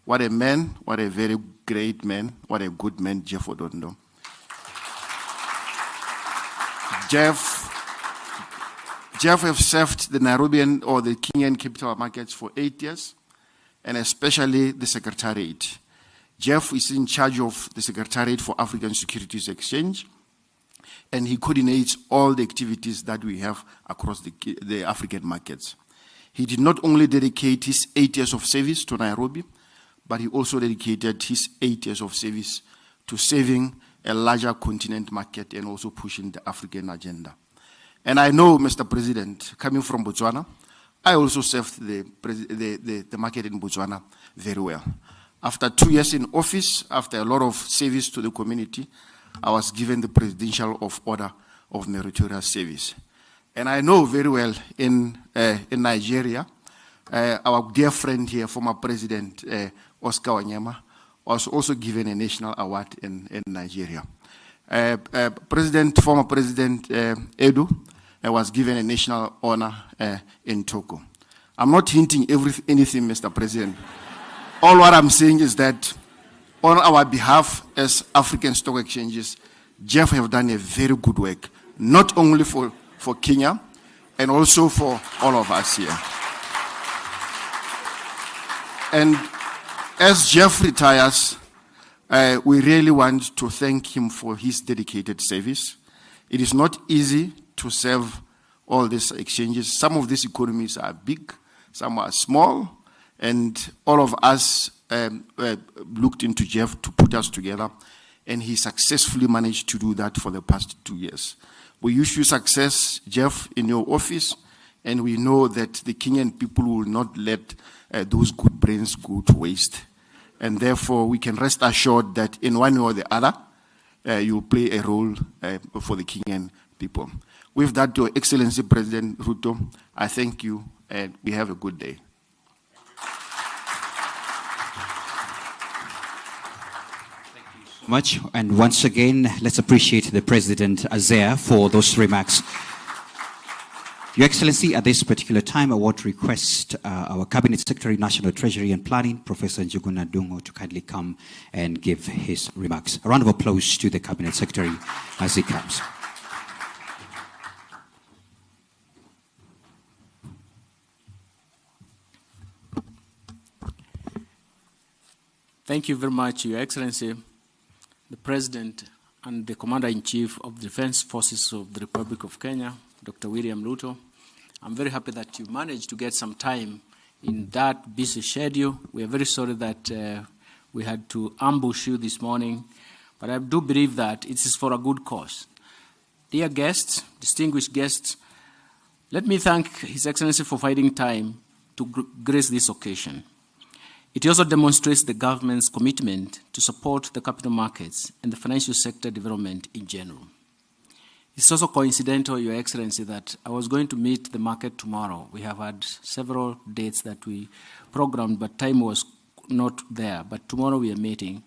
What a man, what a very great man, what a good man, Jeff Odondo. Jeff have served the Nairobian or the Kenyan capital markets for 8 years, and especially the Secretariat. Jeff is in charge of the Secretariat for African Securities Exchange, and he coordinates all the activities that we have across the African markets. He did not only dedicate his 8 years of service to Nairobi, but he also dedicated his 8 years of service to saving a larger continent market and also pushing the African agenda. And I know, Mr. President, coming from Botswana, I also served the market in Botswana very well. After 2 years in office, after a lot of service to the community, I was given the Presidential Order of Meritorious Service. And I know very well in Nigeria, our dear friend here, former President Oscar Wanyama, was also given a national award in Nigeria. Former President Edu was given a national honor in Togo. I'm not hinting anything, Mr. President. All what I'm saying is that on our behalf as African stock exchanges, Jeff have done a very good work, not only for Kenya, and also for all of us here. And as Jeff retires, we really want to thank him for his dedicated service. It is not easy to serve all these exchanges. Some of these economies are big, some are small, and all of us looked into Jeff to put us together, and he successfully managed to do that for the past 2 years. We wish you success, Jeff, in your office, and we know that the Kenyan people will not let those good brains go to waste. And therefore, we can rest assured that in one way or the other, you will play a role for the Kenyan people. With that, Your Excellency President Ruto, I thank you, and we have a good day. Much, and once again, let's appreciate the President Azea for those remarks. Your Excellency, at this particular time, I want to request our Cabinet Secretary, National Treasury and Planning, Professor Njuguna Dungo, to kindly come and give his remarks. A round of applause to the Cabinet Secretary as he comes. Thank you very much, Your Excellency, the President and the Commander-in-Chief of the Defense Forces of the Republic of Kenya, Dr. William Ruto. I'm very happy that you managed to get some time in that busy schedule. We are very sorry that we had to ambush you this morning, but I do believe that it is for a good cause. Dear guests, distinguished guests, let me thank His Excellency for finding time to grace this occasion. It also demonstrates the government's commitment to support the capital markets and the financial sector development in general. It's also coincidental, Your Excellency, that I was going to meet the market tomorrow. We have had several dates that we programmed, but time was not there. But tomorrow we are meeting,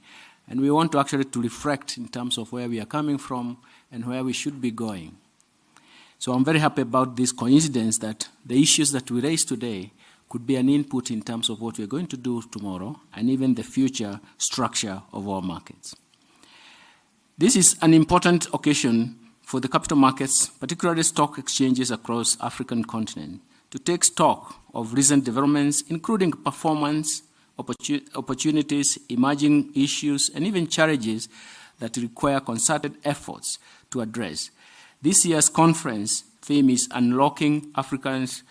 and we want to actually to reflect in terms of where we are coming from and where we should be going. So I'm very happy about this coincidence that the issues that we raised today could be an input in terms of what we're going to do tomorrow and even the future structure of our markets. This is an important occasion for the capital markets, particularly stock exchanges across African continent, to take stock of recent developments, including performance, opportunities, emerging issues, and even challenges that require concerted efforts to address. This year's conference theme is Unlocking Africa's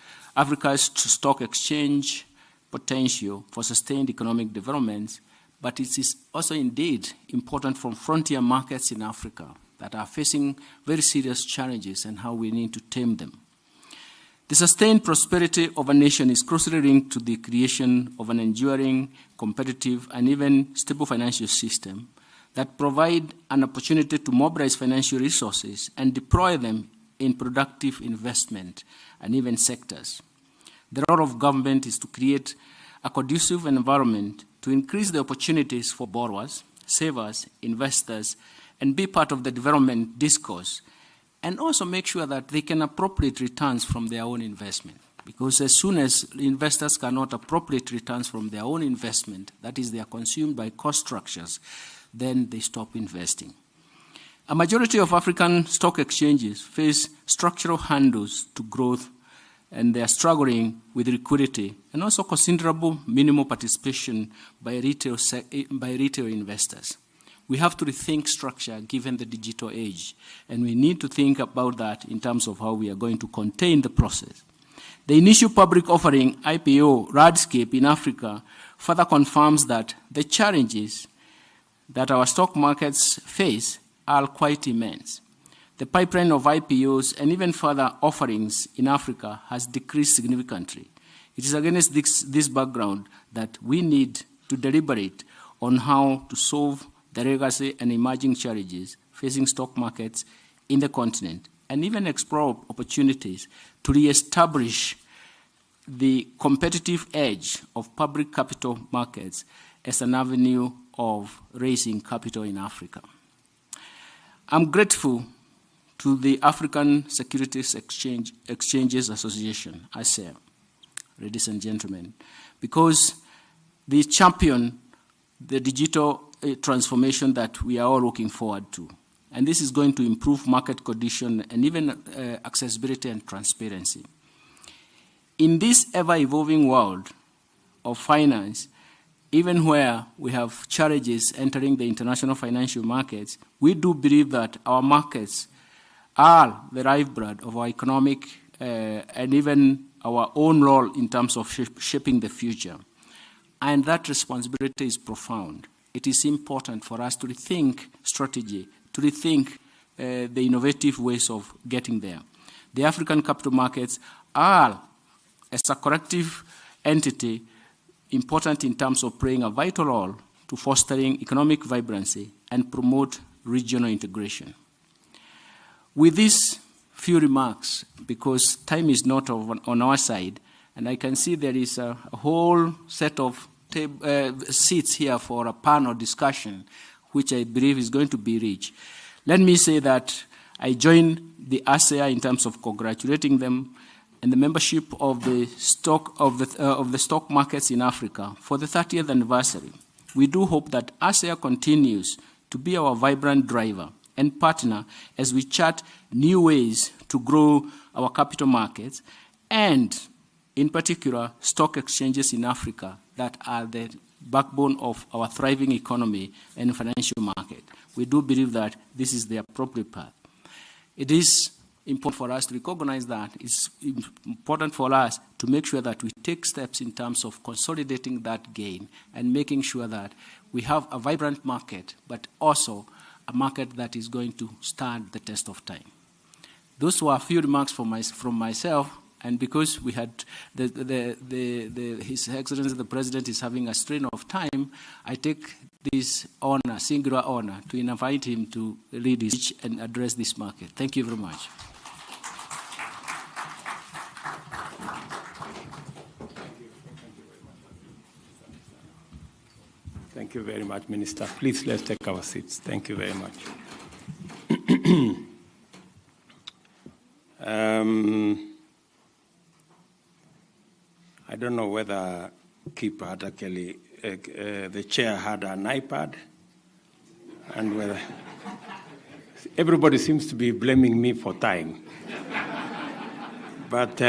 stock exchange potential for sustained economic development, but it is also indeed important for frontier markets in Africa that are facing very serious challenges and how we need to tame them. The sustained prosperity of a nation is closely linked to the creation of an enduring, competitive, and even stable financial system that provide an opportunity to mobilize financial resources and deploy them in productive investment and even sectors. The role of government is to create a conducive environment to increase the opportunities for borrowers, savers, investors, and be part of the development discourse, and also make sure that they can appropriate returns from their own investment. Because as soon as investors cannot appropriate returns from their own investment, that is, they are consumed by cost structures, then they stop investing. A majority of African stock exchanges face structural hurdles to growth, and they are struggling with liquidity and also considerable minimal participation by retail investors. We have to rethink structure given the digital age, and we need to think about that in terms of how we are going to contain the process. The initial public offering IPO landscape in Africa further confirms that the challenges that our stock markets face are quite immense. The pipeline of IPOs and even further offerings in Africa has decreased significantly. It is against this background that we need to deliberate on how to solve the legacy and emerging challenges facing stock markets in the continent, and even explore opportunities to re-establish the competitive edge of public capital markets as an avenue of raising capital in Africa. I'm grateful to the African Securities Exchanges Association, ASEA, ladies and gentlemen, because they champion the digital transformation that we are all looking forward to. And this is going to improve market condition and even accessibility and transparency. In this ever-evolving world of finance, even where we have challenges entering the international financial markets, we do believe that our markets are the lifeblood of our economic and even our own role in terms of shaping the future. And that responsibility is profound. It is important for us to rethink strategy, to rethink the innovative ways of getting there. The African capital markets are, as a collective entity, important in terms of playing a vital role to fostering economic vibrancy and promote regional integration. With these few remarks, because time is not on our side, and I can see there is a whole set of seats here for a panel discussion, which I believe is going to be rich. Let me say that I join the ASEA in terms of congratulating them and the membership of the stock markets in Africa for the 30th anniversary. We do hope that ASEA continues to be our vibrant driver and partner as we chart new ways to grow our capital markets and, in particular, stock exchanges in Africa that are the backbone of our thriving economy and financial market. We do believe that this is the appropriate path. It is important for us to recognize that. It's important for us to make sure that we take steps in terms of consolidating that gain and making sure that we have a vibrant market, but also a market that is going to stand the test of time. Those were a few remarks from myself, and because we had His Excellency the President is having a strain of time, I take this honor, singular honor, to invite him to lead his speech and address this market. Thank you very much. Thank you very much, Minister. Please, let's take our seats. Thank you very much. I don't know whether Kip had actually, the chair had an iPad, and whether everybody seems to be blaming me for time. But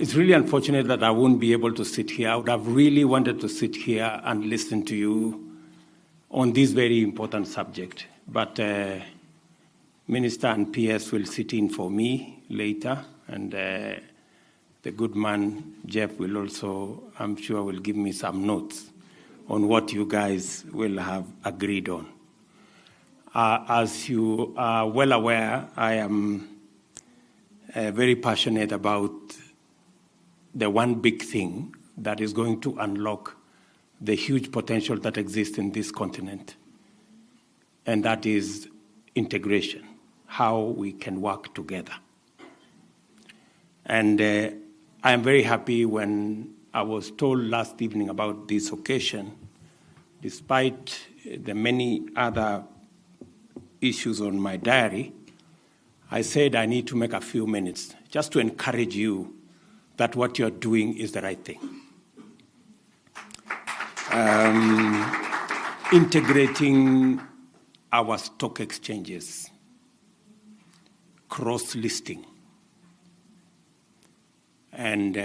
it's really unfortunate that I won't be able to sit here. I would have really wanted to sit here and listen to you on this very important subject. But Minister and PS will sit in for me later, and the good man, Jeff, will also, I'm sure, will give me some notes on what you guys will have agreed on. As you are well aware, I am very passionate about the one big thing that is going to unlock the huge potential that exists in this continent, and that is integration, how we can work together. And I am very happy when I was told last evening about this occasion, despite the many other issues on my diary, I said I need to make a few minutes just to encourage you that what you're doing is the right thing. Integrating our stock exchanges, cross-listing, and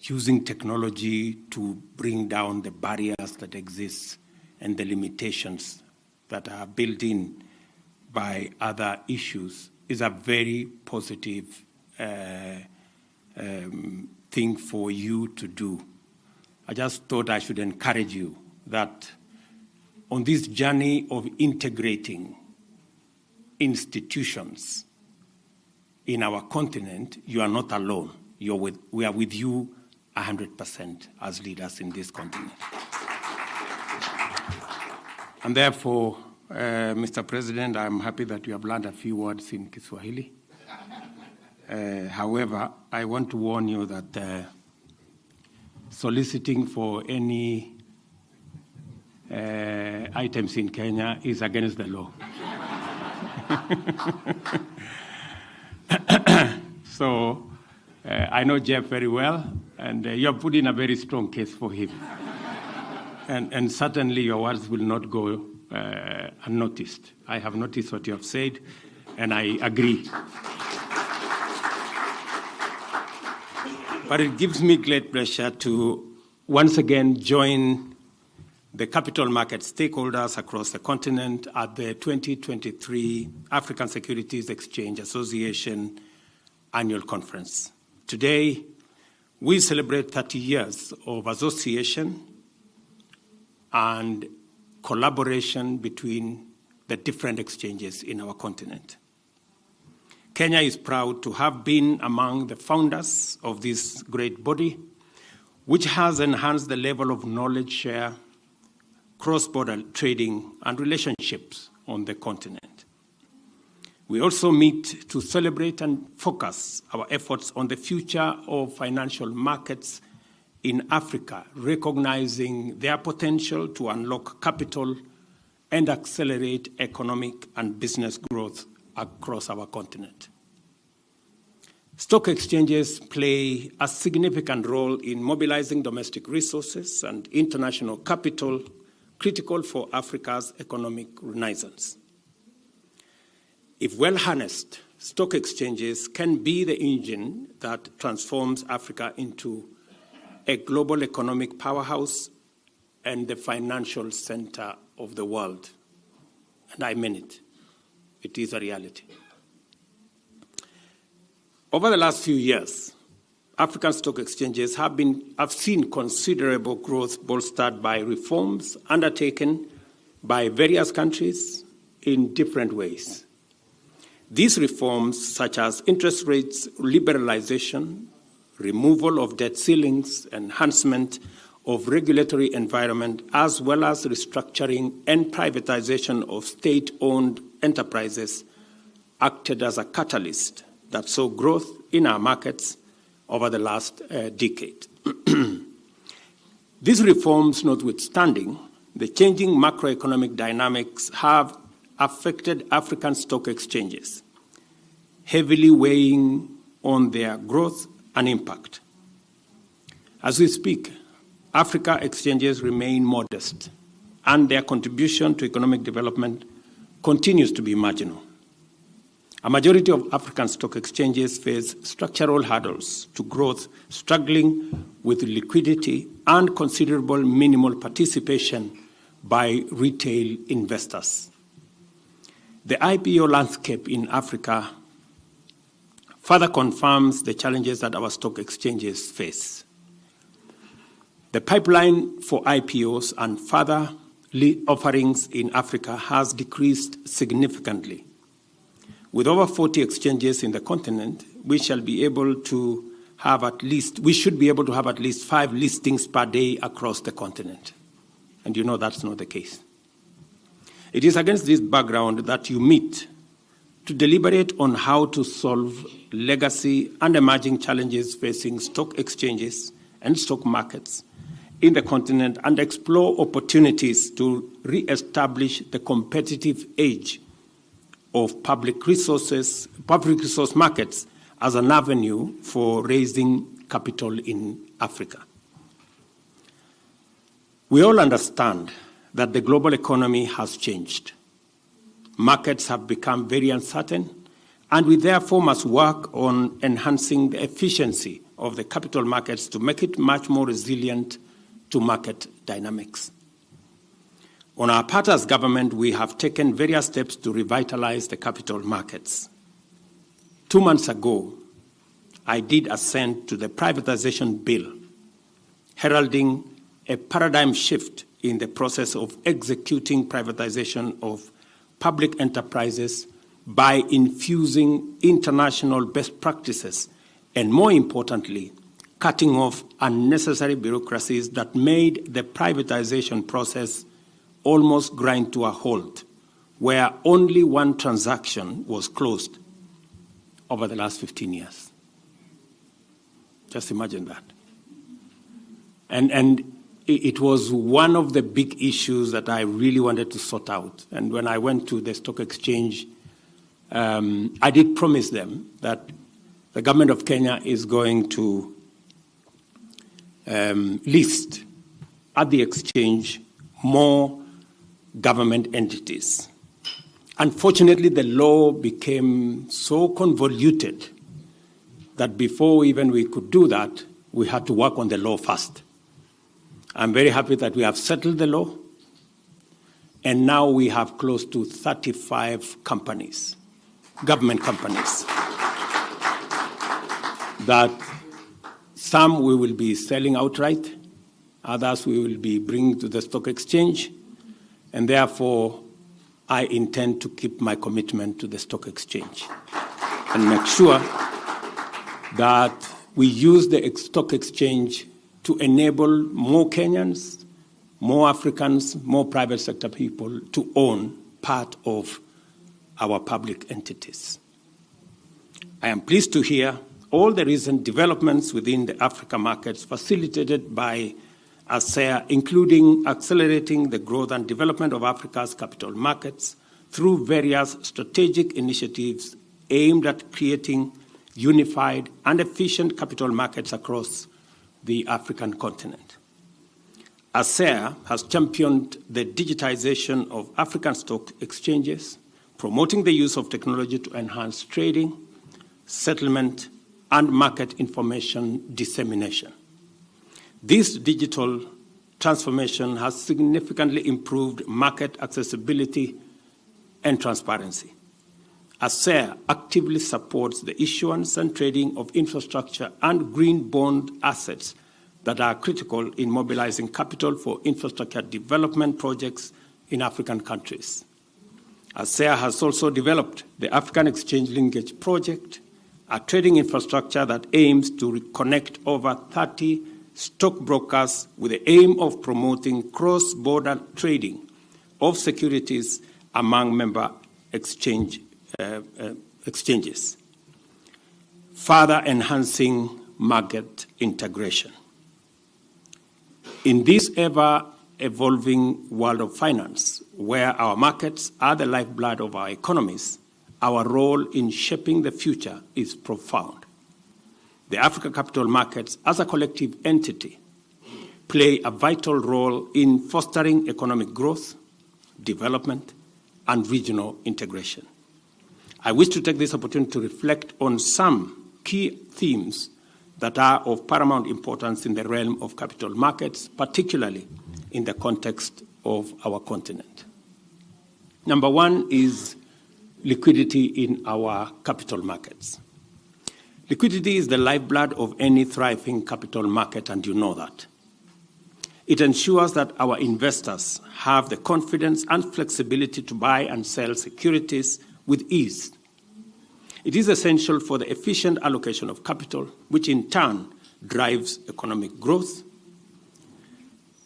using technology to bring down the barriers that exist and the limitations that are built in by other issues is a very positive thing for you to do. I just thought I should encourage you that on this journey of integrating institutions in our continent, you are not alone. We are with you 100% as leaders in this continent. And therefore, Mr. President, I'm happy that you have learned a few words in Kiswahili. However, I want to warn you that soliciting for any items in Kenya is against the law. So I know Jeff very well, and you have put in a very strong case for him. And certainly your words will not go unnoticed. I have noticed what you have said, and I agree. But it gives me great pleasure to once again join the capital market stakeholders across the continent at the 2023 African Securities Exchange Association Annual Conference. Today, we celebrate 30 years of association and collaboration between the different exchanges in our continent. Kenya is proud to have been among the founders of this great body, which has enhanced the level of knowledge share, cross-border trading, and relationships on the continent. We also meet to celebrate and focus our efforts on the future of financial markets in Africa, recognizing their potential to unlock capital and accelerate economic and business growth across our continent. Stock exchanges play a significant role in mobilizing domestic resources and international capital critical for Africa's economic renaissance. If well harnessed, stock exchanges can be the engine that transforms Africa into a global economic powerhouse and the financial center of the world. And I mean it. It is a reality. Over the last few years, African stock exchanges have seen considerable growth bolstered by reforms undertaken by various countries in different ways. These reforms, such as interest rates liberalization, removal of debt ceilings, enhancement of regulatory environment, as well as restructuring and privatization of state-owned enterprises, acted as a catalyst that saw growth in our markets over the last decade. These reforms notwithstanding, the changing macroeconomic dynamics have affected African stock exchanges, heavily weighing on their growth and impact. As we speak, Africa exchanges remain modest, and their contribution to economic development continues to be marginal. A majority of African stock exchanges face structural hurdles to growth, struggling with liquidity and considerable minimal participation by retail investors. The IPO landscape in Africa further confirms the challenges that our stock exchanges face. The pipeline for IPOs and further offerings in Africa has decreased significantly. With over 40 exchanges in the continent, we should be able to have at least 5 listings per day across the continent. And you know that's not the case. It is against this background that you meet to deliberate on how to solve legacy and emerging challenges facing stock exchanges and stock markets in the continent and explore opportunities to re-establish the competitive edge of public resource markets as an avenue for raising capital in Africa. We all understand that the global economy has changed. Markets have become very uncertain, and we therefore must work on enhancing the efficiency of the capital markets to make it much more resilient to market dynamics. On our part as government, we have taken various steps to revitalize the capital markets. 2 months ago, I did assent to the privatization bill, heralding a paradigm shift in the process of executing privatization of public enterprises by infusing international best practices and, more importantly, cutting off unnecessary bureaucracies that made the privatization process almost grind to a halt, where only one transaction was closed over the last 15 years. Just imagine that. And it was one of the big issues that I really wanted to sort out. And when I went to the stock exchange, I did promise them that the government of Kenya is going to list at the exchange more government entities. Unfortunately, the law became so convoluted that before even we could do that, we had to work on the law first. I'm very happy that we have settled the law, and now we have close to 35 companies, government companies, that some we will be selling outright, others we will be bringing to the stock exchange, and therefore I intend to keep my commitment to the stock exchange and make sure that we use the stock exchange to enable more Kenyans, more Africans, more private sector people to own part of our public entities. I am pleased to hear all the recent developments within the Africa markets facilitated by ASEA, including accelerating the growth and development of Africa's capital markets through various strategic initiatives aimed at creating unified and efficient capital markets across the African continent. ASEA has championed the digitization of African stock exchanges, promoting the use of technology to enhance trading, settlement, and market information dissemination. This digital transformation has significantly improved market accessibility and transparency. ASEA actively supports the issuance and trading of infrastructure and green bond assets that are critical in mobilizing capital for infrastructure development projects in African countries. ASEA has also developed the African Exchange Linkage Project, a trading infrastructure that aims to connect over 30 stockbrokers with the aim of promoting cross-border trading of securities among member exchanges, further enhancing market integration. In this ever-evolving world of finance, where our markets are the lifeblood of our economies, our role in shaping the future is profound. The Africa capital markets, as a collective entity, play a vital role in fostering economic growth, development, and regional integration. I wish to take this opportunity to reflect on some key themes that are of paramount importance in the realm of capital markets, particularly in the context of our continent. Number one is liquidity in our capital markets. Liquidity is the lifeblood of any thriving capital market, and you know that. It ensures that our investors have the confidence and flexibility to buy and sell securities with ease. It is essential for the efficient allocation of capital, which in turn drives economic growth.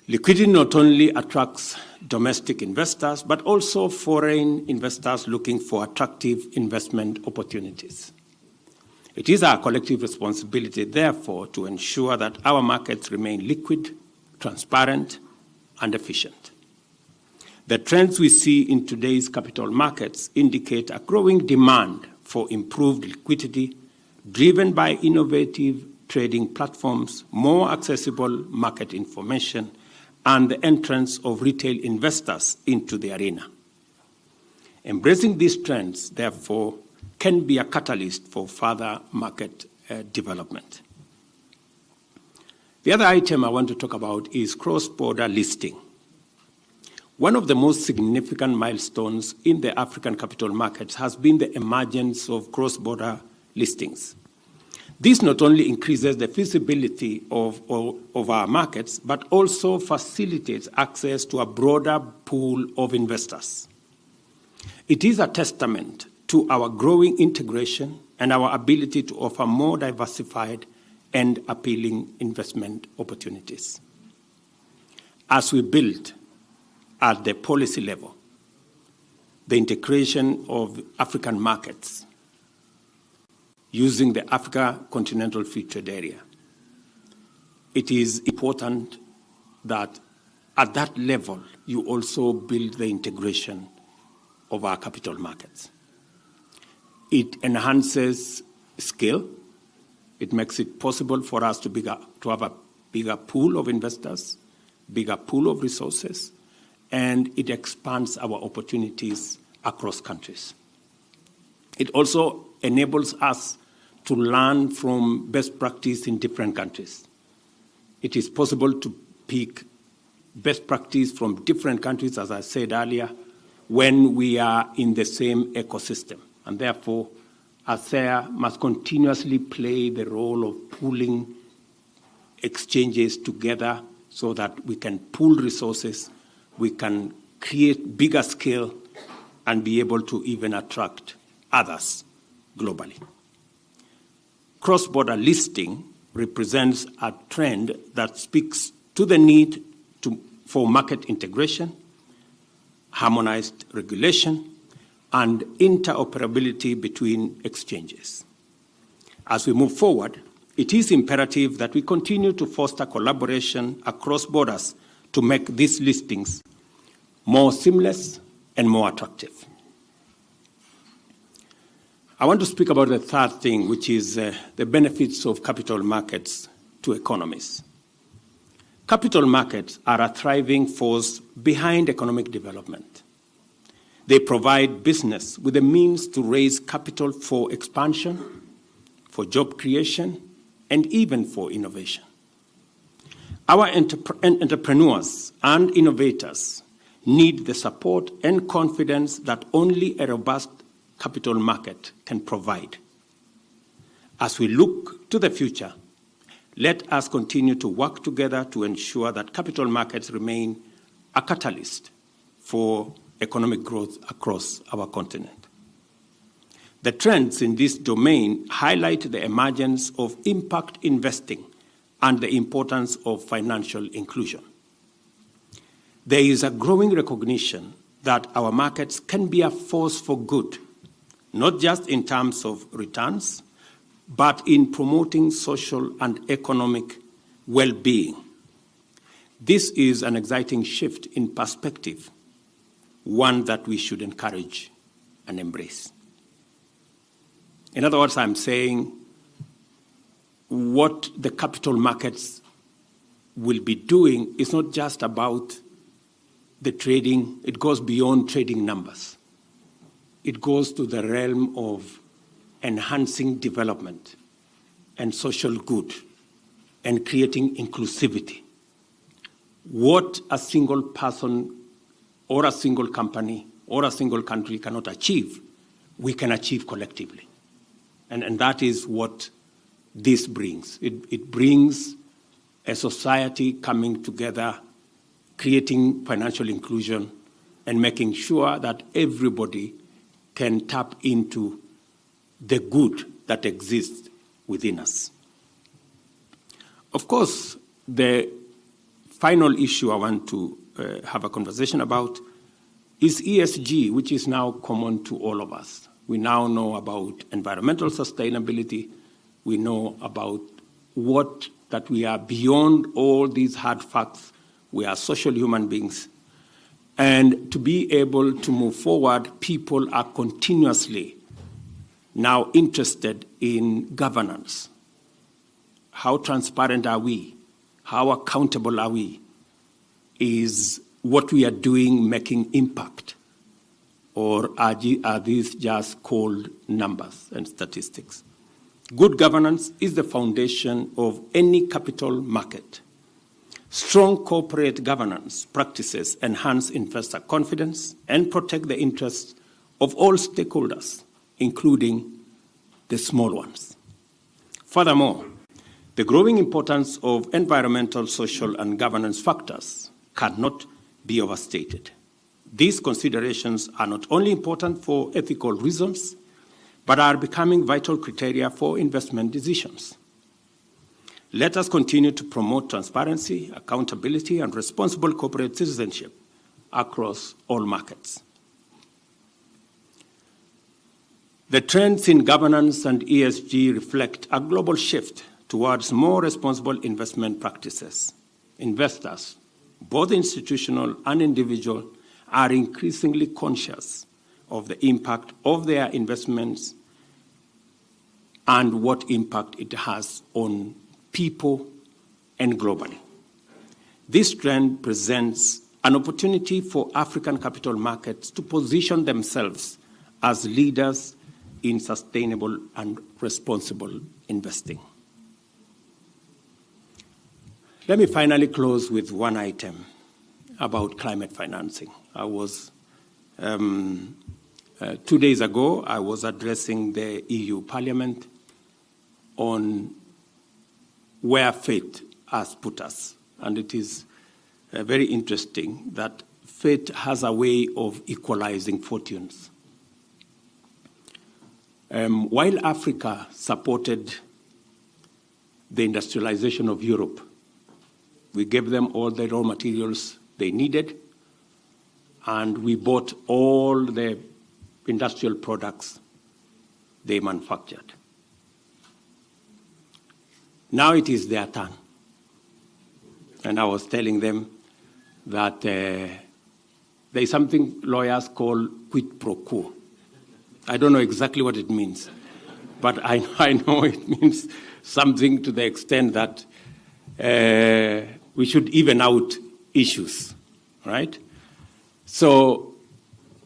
Liquidity not only attracts domestic investors, but also foreign investors looking for attractive investment opportunities. It is our collective responsibility, therefore, to ensure that our markets remain liquid, transparent, and efficient. The trends we see in today's capital markets indicate a growing demand for improved liquidity, driven by innovative trading platforms, more accessible market information, and the entrance of retail investors into the arena. Embracing these trends, therefore, can be a catalyst for further market development. The other item I want to talk about is cross-border listing. One of the most significant milestones in the African capital markets has been the emergence of cross-border listings. This not only increases the feasibility of our markets, but also facilitates access to a broader pool of investors. It is a testament to our growing integration and our ability to offer more diversified and appealing investment opportunities. As we build at the policy level the integration of African markets using the Africa Continental Free Trade Area, it is important that at that level you also build the integration of our capital markets. It enhances scale. It makes it possible for us to have a bigger pool of investors, bigger pool of resources, and it expands our opportunities across countries. It also enables us to learn from best practice in different countries. It is possible to pick best practice from different countries, as I said earlier, when we are in the same ecosystem. And therefore, ASEA must continuously play the role of pooling exchanges together so that we can pool resources, we can create bigger scale, and be able to even attract others globally. Cross-border listing represents a trend that speaks to the need for market integration, harmonized regulation, and interoperability between exchanges. As we move forward, it is imperative that we continue to foster collaboration across borders to make these listings more seamless and more attractive. I want to speak about the third thing, which is the benefits of capital markets to economies. Capital markets are a thriving force behind economic development. They provide business with the means to raise capital for expansion, for job creation, and even for innovation. Our entrepreneurs and innovators need the support and confidence that only a robust capital market can provide. As we look to the future, let us continue to work together to ensure that capital markets remain a catalyst for economic growth across our continent. The trends in this domain highlight the emergence of impact investing and the importance of financial inclusion. There is a growing recognition that our markets can be a force for good, not just in terms of returns, but in promoting social and economic well-being. This is an exciting shift in perspective, one that we should encourage and embrace. In other words, I'm saying what the capital markets will be doing is not just about the trading, it goes beyond trading numbers. It goes to the realm of enhancing development and social good and creating inclusivity. What a single person or a single company or a single country cannot achieve, we can achieve collectively. And that is what this brings. It brings a society coming together, creating financial inclusion, and making sure that everybody can tap into the good that exists within us. Of course, the final issue I want to have a conversation about is ESG, which is now common to all of us. We now know about environmental sustainability. We know about that we are beyond all these hard facts. We are social human beings. And to be able to move forward, people are continuously now interested in governance. How transparent are we? How accountable are we? Is what we are doing making impact? Or are these just cold numbers and statistics? Good governance is the foundation of any capital market. Strong corporate governance practices enhance investor confidence and protect the interests of all stakeholders, including the small ones. Furthermore, the growing importance of environmental, social, and governance factors cannot be overstated. These considerations are not only important for ethical reasons, but are becoming vital criteria for investment decisions. Let us continue to promote transparency, accountability, and responsible corporate citizenship across all markets. The trends in governance and ESG reflect a global shift towards more responsible investment practices. Investors, both institutional and individual, are increasingly conscious of the impact of their investments and what impact it has on people and globally. This trend presents an opportunity for African capital markets to position themselves as leaders in sustainable and responsible investing. Let me finally close with one item about climate financing. I was, 2 days ago, I was addressing the EU Parliament on where fate has put us. And it is very interesting that fate has a way of equalizing fortunes. While Africa supported the industrialization of Europe, we gave them all the raw materials they needed, and we bought all the industrial products they manufactured. Now it is their turn. And I was telling them that there is something lawyers call quid pro quo. I don't know exactly what it means, but I know it means something to the extent that we should even out issues, right? So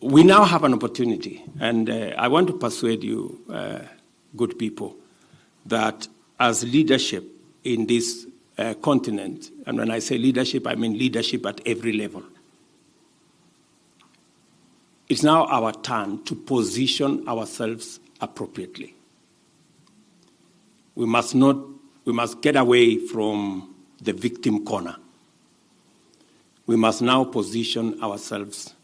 we now have an opportunity, and I want to persuade you, good people, that as leadership in this continent, and when I say leadership, I mean leadership at every level, it's now our turn to position ourselves appropriately. We must get away from the victim corner. We must now position ourselves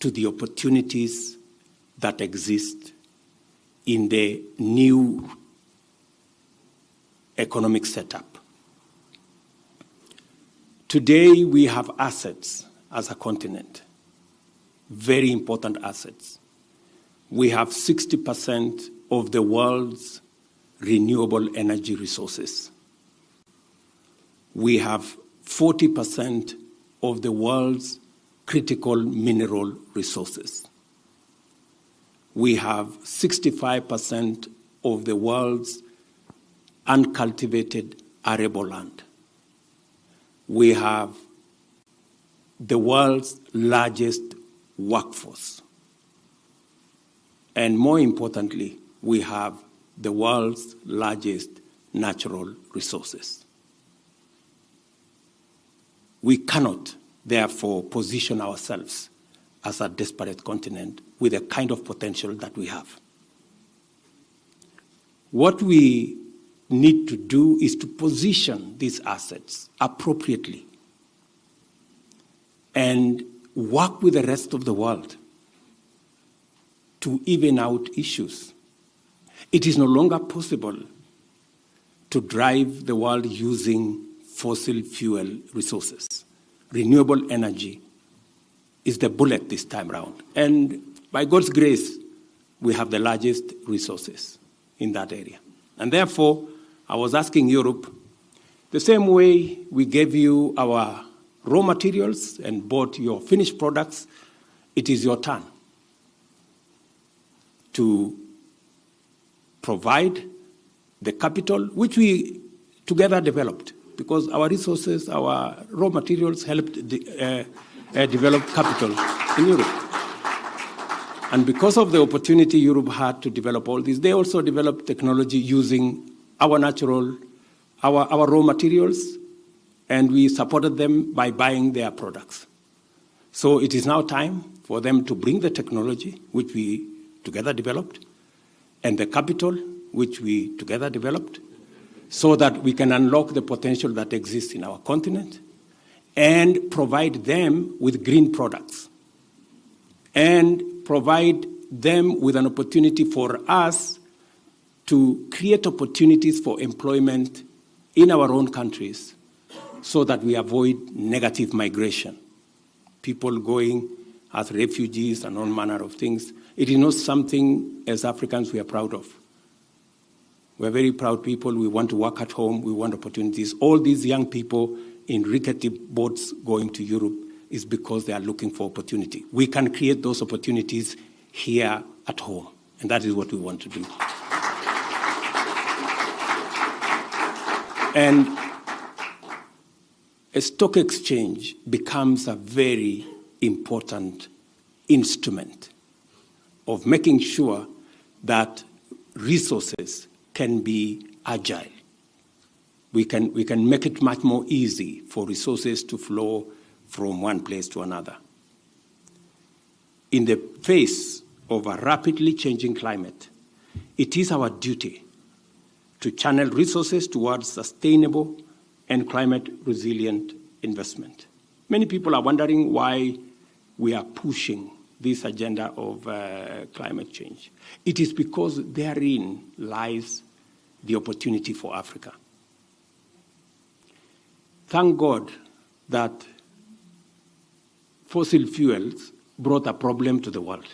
to the opportunities that exist in the new economic setup. Today, we have assets as a continent, very important assets. We have 60% of the world's renewable energy resources. We have 40% of the world's critical mineral resources. We have 65% of the world's uncultivated arable land. We have the world's largest workforce. And more importantly, we have the world's largest natural resources. We cannot, therefore, position ourselves as a disparate continent with the kind of potential that we have. What we need to do is to position these assets appropriately and work with the rest of the world to even out issues. It is no longer possible to drive the world using fossil fuel resources. Renewable energy is the bullet this time around. And by God's grace, we have the largest resources in that area. And therefore, I was asking Europe, the same way we gave you our raw materials and bought your finished products, it is your turn to provide the capital, which we together developed, because our resources, our raw materials helped develop capital in Europe. And because of the opportunity Europe had to develop all this, they also developed technology using our our raw materials, and we supported them by buying their products. So it is now time for them to bring the technology, which we together developed, and the capital, which we together developed, so that we can unlock the potential that exists in our continent and provide them with green products and provide them with an opportunity for us to create opportunities for employment in our own countries so that we avoid negative migration. People going as refugees and all manner of things. It is not something as Africans we are proud of. We're very proud people. We want to work at home. We want opportunities. All these young people in rickety boats going to Europe is because they are looking for opportunity. We can create those opportunities here at home, and that is what we want to do. And a stock exchange becomes a very important instrument of making sure that resources can be agile. We can make it much more easy for resources to flow from one place to another. In the face of a rapidly changing climate, it is our duty to channel resources towards sustainable and climate-resilient investment. Many people are wondering why we are pushing this agenda of climate change. It is because therein lies the opportunity for Africa. Thank God that fossil fuels brought a problem to the world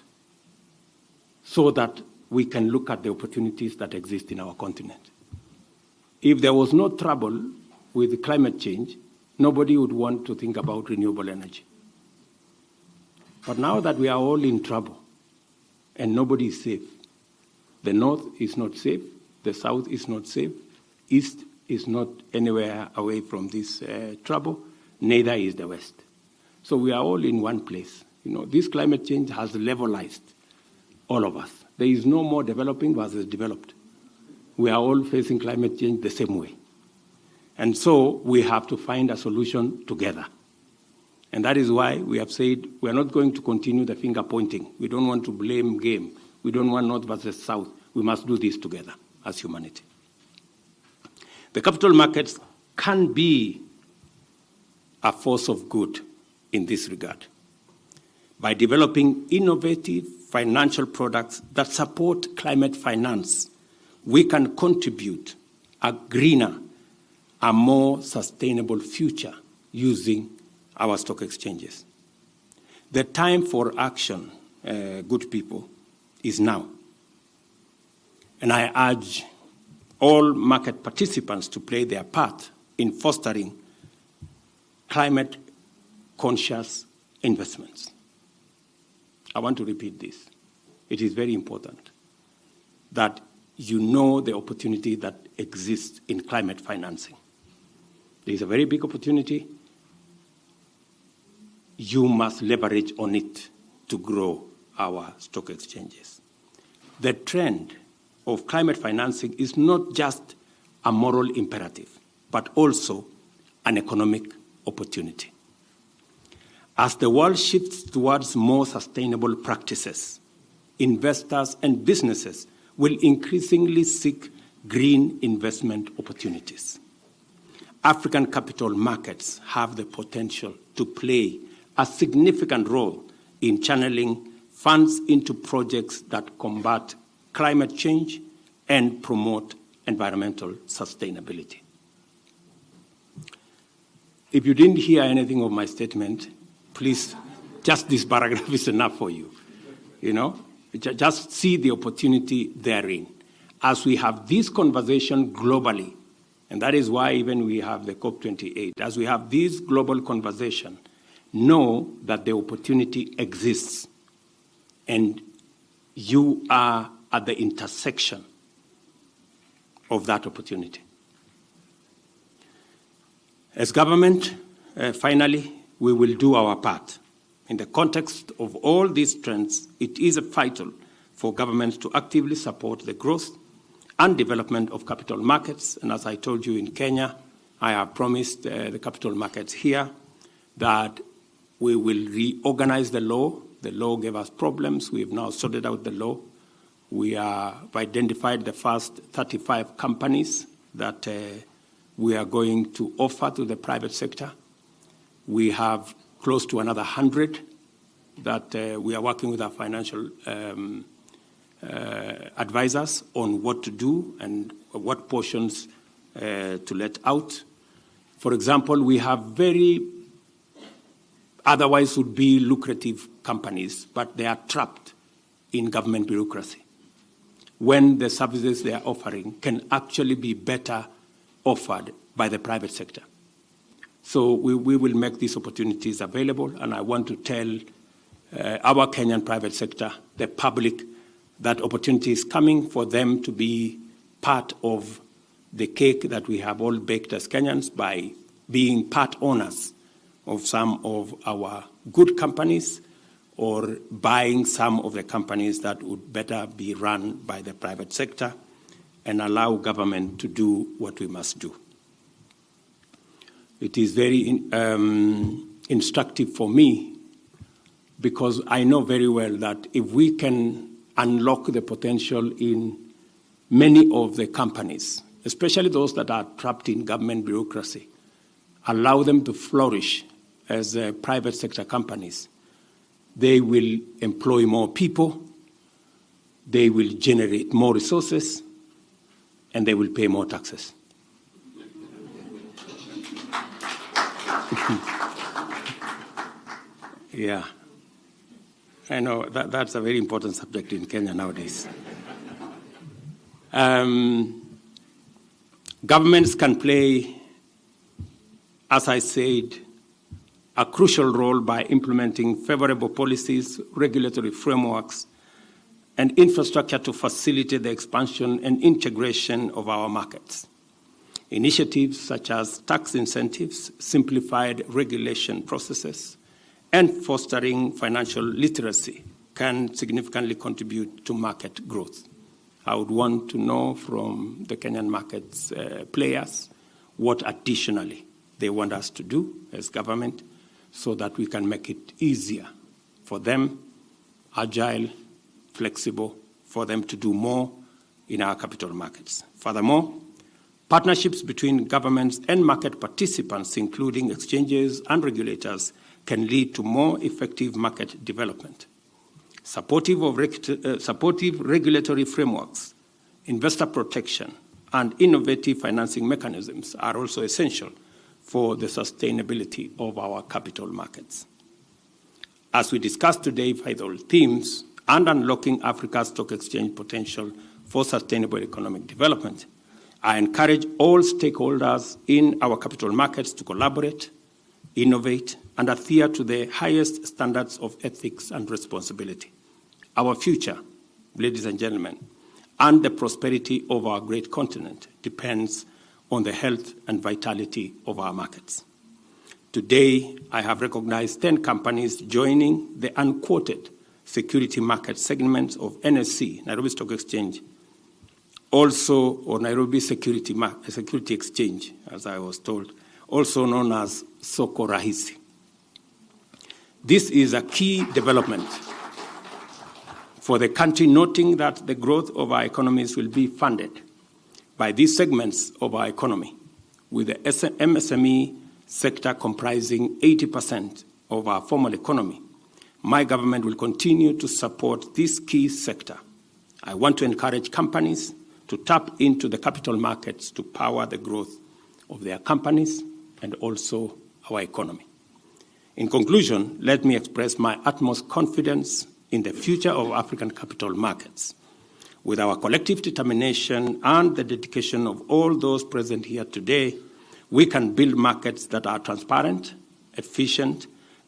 so that we can look at the opportunities that exist in our continent. If there was no trouble with climate change, nobody would want to think about renewable energy. But now that we are all in trouble and nobody is safe, the North is not safe, the South is not safe, East is not anywhere away from this trouble, neither is the West. So we are all in one place. You know, this climate change has levelized all of us. There is no more developing versus developed. We are all facing climate change the same way. And so we have to find a solution together. And that is why we have said we are not going to continue the finger pointing. We don't want to blame game. We don't want North versus South. We must do this together as humanity. The capital markets can be a force of good in this regard by developing innovative financial products that support climate finance. We can contribute a greener, a more sustainable future using our stock exchanges. The time for action, good people, is now. And I urge all market participants to play their part in fostering climate-conscious investments. I want to repeat this. It is very important that you know the opportunity that exists in climate financing. There is a very big opportunity. You must leverage on it to grow our stock exchanges. The trend of climate financing is not just a moral imperative, but also an economic opportunity. As the world shifts towards more sustainable practices, investors and businesses will increasingly seek green investment opportunities. African capital markets have the potential to play a significant role in channeling funds into projects that combat climate change and promote environmental sustainability. If you didn't hear anything of my statement, please, just this paragraph is enough for you. You know, just see the opportunity therein. As we have this conversation globally, And that is why even we have the COP28. As we have this global conversation, know that the opportunity exists. And you are at the intersection of that opportunity. As government, finally, we will do our part. In the context of all these trends, it is vital for governments to actively support the growth and development of capital markets. And as I told you in Kenya, I have promised the capital markets here that we will reorganize the law. The law gave us problems. We have now sorted out the law. We have identified the first 35 companies that we are going to offer to the private sector. We have close to another 100 that we are working with our financial advisors on what to do and what portions to let out. For example, we have very otherwise would be lucrative companies, but they are trapped in government bureaucracy, when the services they are offering can actually be better offered by the private sector. So we will make these opportunities available, and I want to tell our Kenyan private sector, the public, that opportunity is coming for them to be part of the cake that we have all baked as Kenyans by being part owners of some of our good companies or buying some of the companies that would better be run by the private sector and allow government to do what we must do. It is very instructive for me because I know very well that if we can unlock the potential in many of the companies, especially those that are trapped in government bureaucracy, allow them to flourish as private sector companies, they will employ more people, they will generate more resources, and they will pay more taxes. Yeah. I know that's a very important subject in Kenya nowadays. Governments can play, as I said, a crucial role by implementing favorable policies, regulatory frameworks, and infrastructure to facilitate the expansion and integration of our markets. Initiatives such as tax incentives, simplified regulation processes, and fostering financial literacy can significantly contribute to market growth. I would want to know from the Kenyan markets players what additionally they want us to do as government so that we can make it easier for them, agile, flexible, for them to do more in our capital markets. Furthermore, partnerships between governments and market participants, including exchanges and regulators, can lead to more effective market development. Supportive regulatory frameworks, investor protection, and innovative financing mechanisms are also essential for the sustainability of our capital markets. As we discussed today, vital themes and unlocking Africa's stock exchange potential for sustainable economic development, I encourage all stakeholders in our capital markets to collaborate, innovate, and adhere to the highest standards of ethics and responsibility. Our future, ladies and gentlemen, and the prosperity of our great continent depends on the health and vitality of our markets. Today, I have recognized 10 companies joining the unquoted security market segments of NSE, Nairobi Stock Exchange, also, or Nairobi Security Exchange, as I was told, also known as Soko Rahisi. This is a key development for the country, noting that the growth of our economies will be funded by these segments of our economy, with the MSME sector comprising 80% of our formal economy. My government will continue to support this key sector. I want to encourage companies to tap into the capital markets to power the growth of their companies and also our economy. In conclusion, let me express my utmost confidence in the future of African capital markets. With our collective determination and the dedication of all those present here today, we can build markets that are transparent, efficient,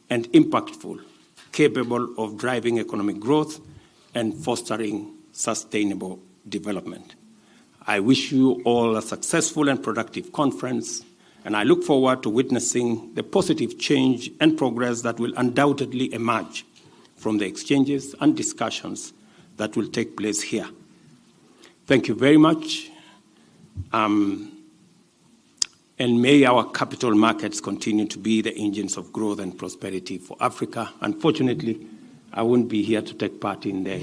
and impactful, capable of driving economic growth and fostering sustainable development. I wish you all a successful and productive conference, and I look forward to witnessing the positive change and progress that will undoubtedly emerge from the exchanges and discussions that will take place here. Thank you very much, and may our capital markets continue to be the engines of growth and prosperity for Africa. Unfortunately, I won't be here to take part in the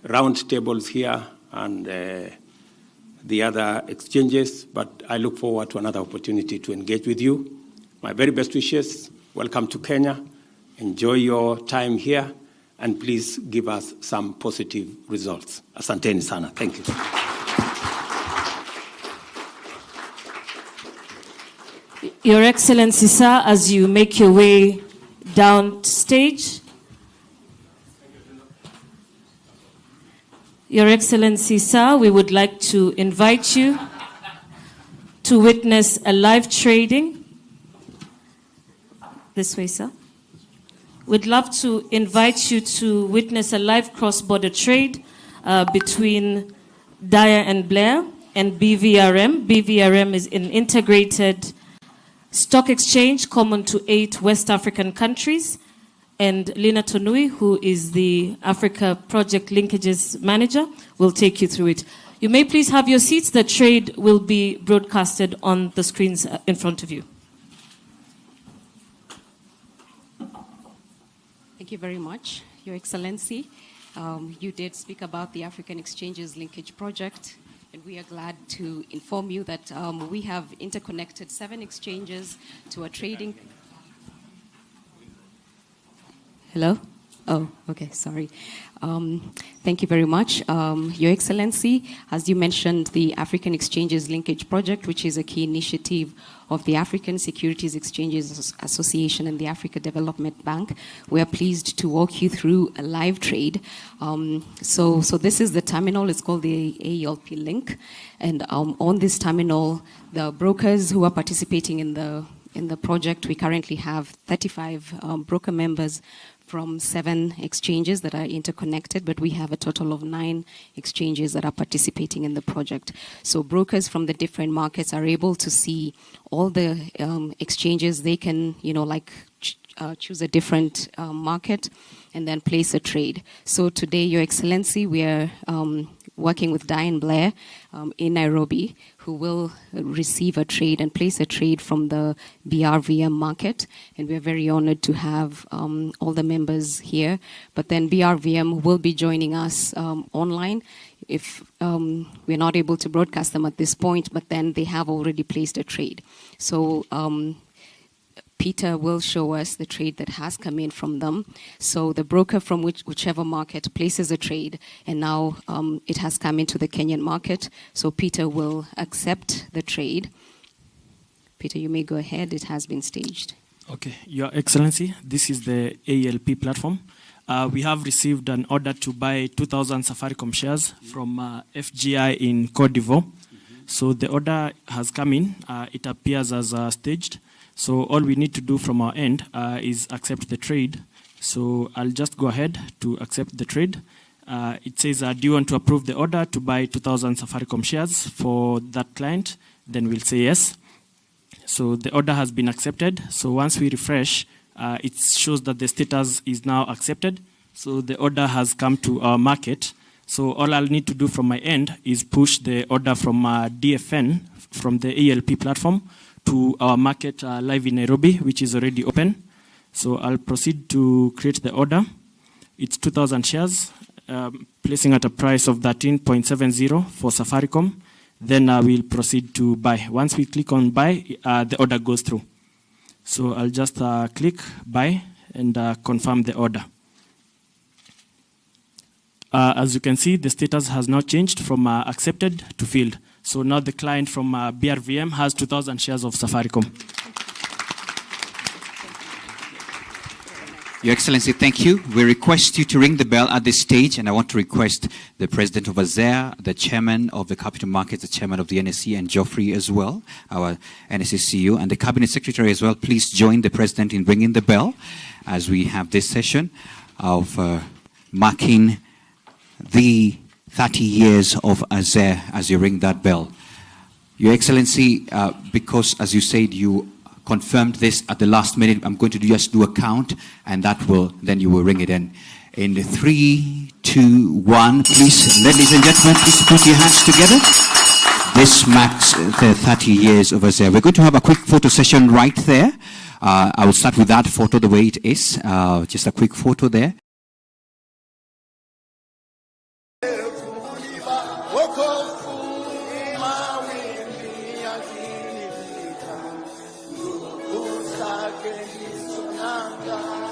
round tables here and the other exchanges, but I look forward to another opportunity to engage with you. My very best wishes. Welcome to Kenya. Enjoy your time here, and please give us some positive results. Asanteni sana. Thank you. Your Excellency, sir, as you make your way down stage. Your Excellency, sir, we would like to invite you to witness a live trading. This way, sir. We'd love to invite you to witness a live cross-border trade between Dyer and Blair and BVRM. BVRM is an integrated stock exchange common to 8 West African countries. And Lina Tonui, who is the Africa Project Linkages Manager, will take you through it. You may please have your seats. The trade will be broadcasted on the screens in front of you. Thank you very much, Your Excellency. You did speak about the African Exchanges Linkage Project, and we are glad to inform you that we have interconnected 7 exchanges to a trading... Hello? Oh, okay, sorry. Thank you very much. Your Excellency, as you mentioned, the African Exchanges Linkage Project, which is a key initiative of the African Securities Exchanges Association and the Africa Development Bank, we are pleased to walk you through a live trade. So this is the terminal. It's called the AELP Link. And on this terminal, the brokers who are participating in the project, we currently have 35 broker members from 7 exchanges that are interconnected, but we have a total of 9 exchanges that are participating in the project. So brokers from the different markets are able to see all the exchanges. They can, choose a different market and then place a trade. So today, Your Excellency, we are working with Diane Blair in Nairobi, who will receive a trade and place a trade from the BRVM market. And we're very honored to have all the members here. But then BRVM will be joining us online. If we're not able to broadcast them at this point, but then they have already placed a trade. So Peter will show us the trade that has come in from them. So the broker from whichever market places a trade, and now it has come into the Kenyan market. So Peter will accept the trade. Peter, you may go ahead. It has been staged. Okay, Your Excellency, this is the AELP platform. We have received an order to buy 2,000 Safaricom shares from FGI in Cote d'Ivoire. So the order has come in. It appears as staged. So all we need to do from our end is accept the trade. So I'll just go ahead to accept the trade. It says, do you want to approve the order to buy 2,000 Safaricom shares for that client? Then we'll say yes. So the order has been accepted. So once we refresh, it shows that the status is now accepted. So the order has come to our market. So all I'll need to do from my end is push the order from DFN, from the AELP platform, to our market live in Nairobi, which is already open. So I'll proceed to create the order. It's 2,000 shares, placing at a price of 13.70 for Safaricom. Then I will proceed to buy. Once we click on buy, the order goes through. So I'll just click buy and confirm the order. As you can see, the status has now changed from accepted to filled. So now the client from BRVM has 2,000 shares of Safaricom. Your Excellency, thank you. We request you to ring the bell at this stage, and I want to request the President of ASEA, the Chairman of the Capital Markets, the Chairman of the NSE, and Geoffrey as well, our NSE CEO, and the Cabinet Secretary as well. Please join the President in ringing the bell as we have this session of marking the 30 years of ASEA as you ring that bell. Your Excellency, because as you said, you confirmed this at the last minute, I'm going to just do a count, and that will, then you will ring it in. In 3, 2, 1, please, ladies and gentlemen, please put your hands together. This marks the 30 years of ASEA. We're going to have a quick photo session right there. I will start with that photo the way it is, just a quick photo there. Sonanga.